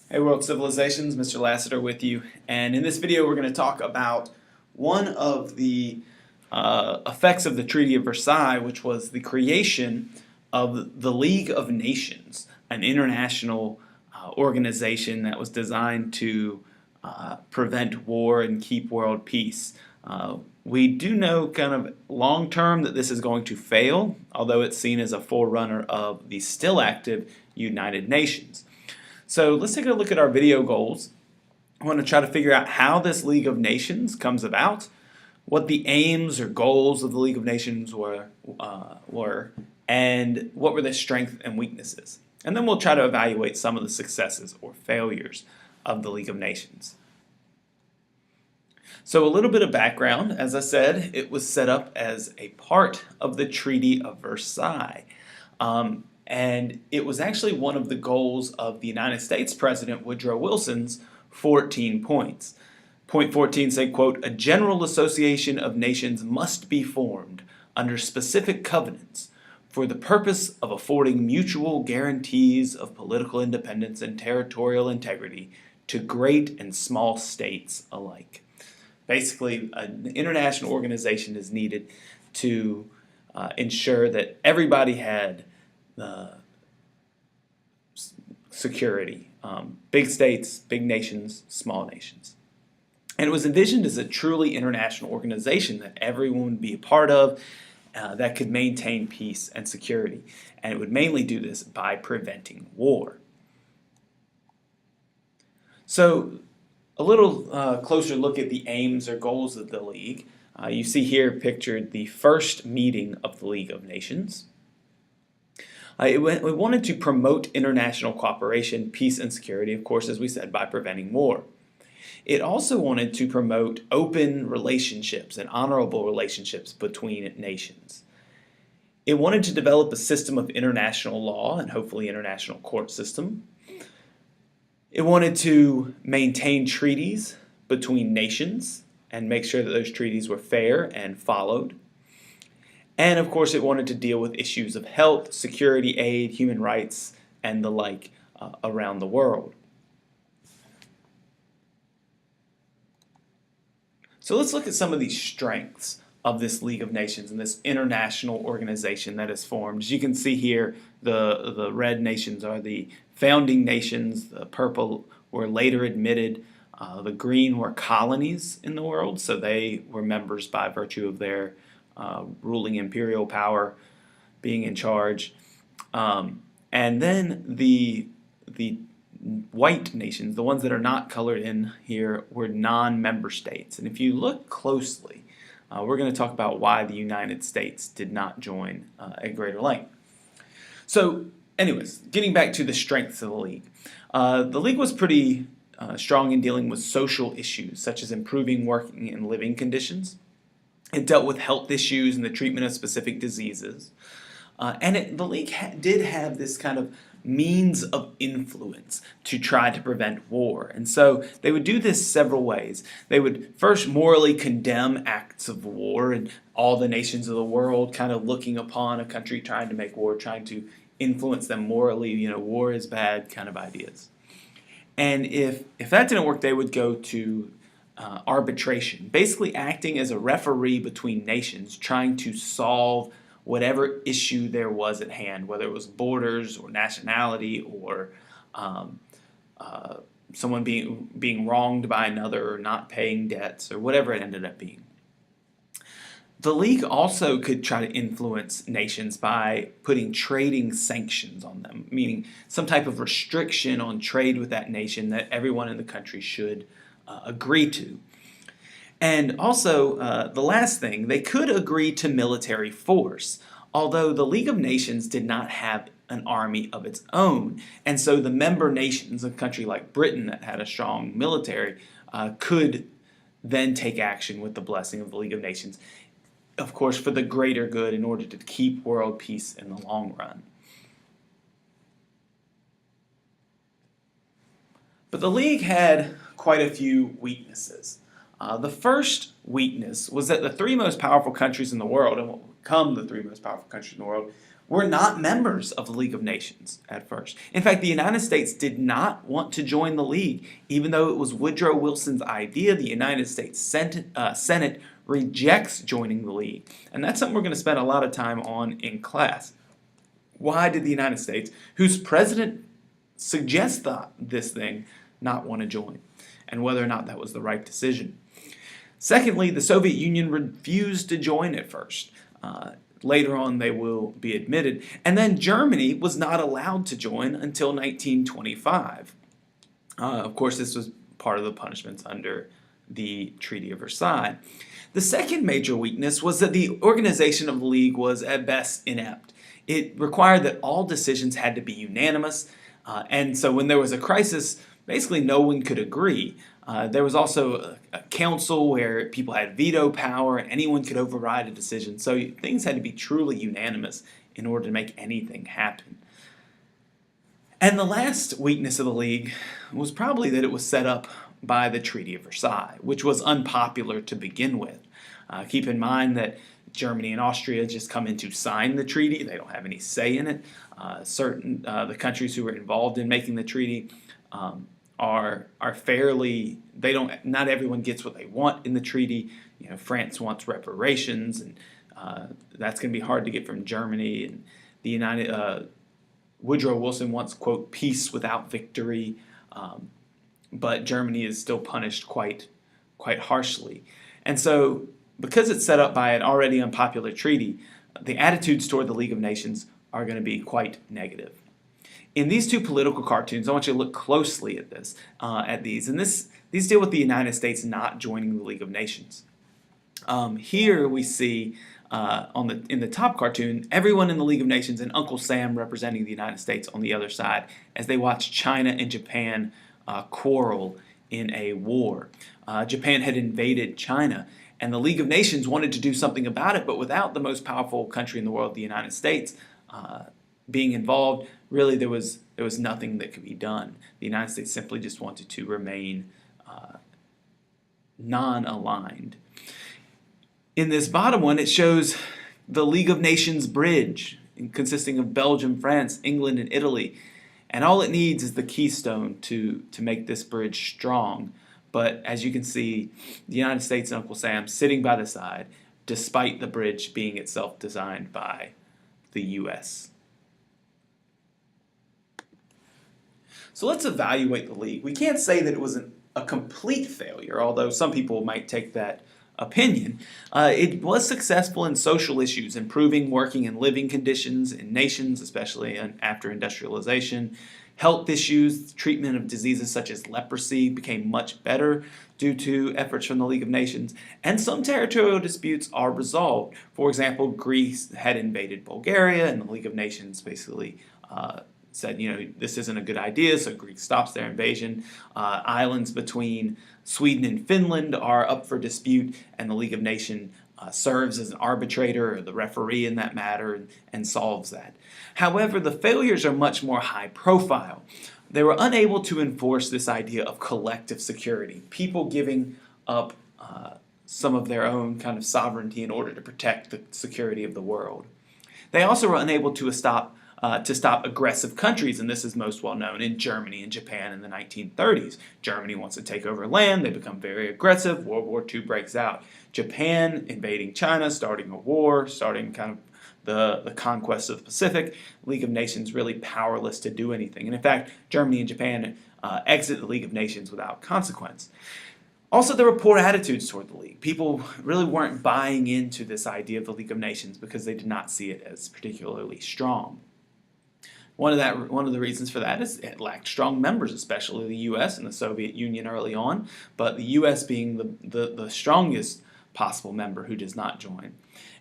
Hey World Civilizations, Mr. Lassiter with you, and in this video we're going to talk about one of the effects of the Treaty of Versailles, which was the creation of the League of Nations, an international organization that was designed to prevent war and keep world peace. We do know kind of long term that this is going to fail, although it's seen as a forerunner of the still active United Nations. So let's take a look at our video goals. I want to try to figure out how this League of Nations comes about, what the aims or goals of the League of Nations were, and what were their strengths and weaknesses. And then we'll try to evaluate some of the successes or failures of the League of Nations. So a little bit of background. As I said, it was set up as a part of the Treaty of Versailles. And it was actually one of the goals of the United States President Woodrow Wilson's 14 points. Point 14 said, quote, "A general association of nations must be formed under specific covenants for the purpose of affording mutual guarantees of political independence and territorial integrity to great and small states alike." Basically, an international organization is needed to ensure that everybody had security. Big states, big nations, small nations. And it was envisioned as a truly international organization that everyone would be a part of that could maintain peace and security. And it would mainly do this by preventing war. So a little closer look at the aims or goals of the League. You see here pictured the first meeting of the League of Nations. It wanted to promote international cooperation, peace, and security, of course, as we said, by preventing war. It also wanted to promote open relationships and honorable relationships between nations. It wanted to develop a system of international law and hopefully international court system. It wanted to maintain treaties between nations and make sure that those treaties were fair and followed. And of course, it wanted to deal with issues of health, security, aid, human rights, and the like around the world. So let's look at some of these strengths of this League of Nations and this international organization that is formed. As you can see here, the red nations are the founding nations, the purple were later admitted, the green were colonies in the world, so they were members by virtue of their ruling imperial power being in charge. And then the white nations, the ones that are not colored in here, were non-member states. And if you look closely, we're going to talk about why the United States did not join at greater length. So anyways, getting back to the strengths of the League. The League was pretty strong in dealing with social issues, such as improving working and living conditions. It dealt with health issues and the treatment of specific diseases. The League did have this kind of means of influence to try to prevent war. And so they would do this several ways. They would first morally condemn acts of war and all the nations of the world kind of looking upon a country trying to make war, trying to influence them morally, war is bad kind of ideas. And if that didn't work, they would go to arbitration, basically acting as a referee between nations, trying to solve whatever issue there was at hand, whether it was borders or nationality or someone being wronged by another or not paying debts or whatever it ended up being. The League also could try to influence nations by putting trading sanctions on them, meaning some type of restriction on trade with that nation that everyone in the country should agree to. And also, the last thing, they could agree to military force, although the League of Nations did not have an army of its own. And so the member nations, a country like Britain that had a strong military, could then take action with the blessing of the League of Nations, of course, for the greater good in order to keep world peace in the long run. But the League had quite a few weaknesses. The first weakness was that the three most powerful countries in the world, and what would become the three most powerful countries in the world, were not members of the League of Nations at first. In fact, the United States did not want to join the League, even though it was Woodrow Wilson's idea. The United States Senate rejects joining the League. And that's something we're going to spend a lot of time on in class. Why did the United States, whose president suggests this thing, not want to join? And whether or not that was the right decision. Secondly, the Soviet Union refused to join at first. Later on, they will be admitted. And then Germany was not allowed to join until 1925. Of course, this was part of the punishments under the Treaty of Versailles. The second major weakness was that the organization of the League was at best inept. It required that all decisions had to be unanimous, and so when there was a crisis, basically no one could agree. There was also a council where people had veto power and anyone could override a decision. So things had to be truly unanimous in order to make anything happen. And the last weakness of the League was probably that it was set up by the Treaty of Versailles, which was unpopular to begin with. Keep in mind that Germany and Austria just come in to sign the treaty. They don't have any say in it. The countries who were involved in making the treaty are fairly, not everyone gets what they want in the treaty. You know, France wants reparations, and that's going to be hard to get from Germany. And the Woodrow Wilson wants, quote, peace without victory, but Germany is still punished quite harshly. And so, because it's set up by an already unpopular treaty, the attitudes toward the League of Nations are going to be quite negative. In these two political cartoons, I want you to look closely at these. And these deal with the United States not joining the League of Nations. Here we see in the top cartoon, everyone in the League of Nations and Uncle Sam representing the United States on the other side as they watch China and Japan quarrel in a war. Japan had invaded China, and the League of Nations wanted to do something about it, but without the most powerful country in the world, the United States, being involved, really there was nothing that could be done. The United States simply just wanted to remain non-aligned. In this bottom one, it shows the League of Nations bridge, consisting of Belgium, France, England, and Italy. And all it needs is the keystone to make this bridge strong. But as you can see, the United States and Uncle Sam sitting by the side, despite the bridge being itself designed by the U.S. So let's evaluate the League. We can't say that it was a complete failure, although some people might take that opinion. It was successful in social issues, improving working and living conditions in nations, especially after industrialization. Health issues, treatment of diseases such as leprosy became much better due to efforts from the League of Nations, and some territorial disputes are resolved. For example, Greece had invaded Bulgaria, and the League of Nations basically said, this isn't a good idea, so Greece stops their invasion. Islands between Sweden and Finland are up for dispute, and the League of Nations serves as an arbitrator or the referee in that matter and solves that. However, the failures are much more high profile. They were unable to enforce this idea of collective security, people giving up some of their own kind of sovereignty in order to protect the security of the world. They also were unable to stop aggressive countries, and this is most well known in Germany and Japan in the 1930s. Germany wants to take over land, they become very aggressive, World War II breaks out. Japan invading China, starting a war, starting kind of the conquest of the Pacific. League of Nations really powerless to do anything. And in fact, Germany and Japan exit the League of Nations without consequence. Also, there were poor attitudes toward the League. People really weren't buying into this idea of the League of Nations because they did not see it as particularly strong. One of the reasons for that is it lacked strong members, especially the U.S. and the Soviet Union early on, but the U.S. being the strongest possible member who does not join.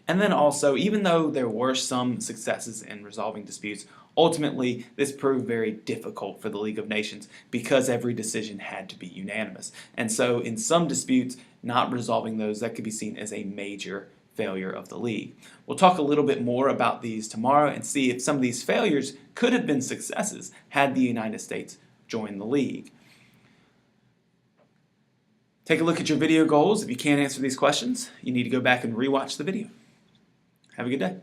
And then also, even though there were some successes in resolving disputes, ultimately this proved very difficult for the League of Nations because every decision had to be unanimous. And so in some disputes, not resolving those, that could be seen as a major failure of the League. We'll talk a little bit more about these tomorrow and see if some of these failures could have been successes had the United States joined the League. Take a look at your video goals. If you can't answer these questions, you need to go back and rewatch the video. Have a good day.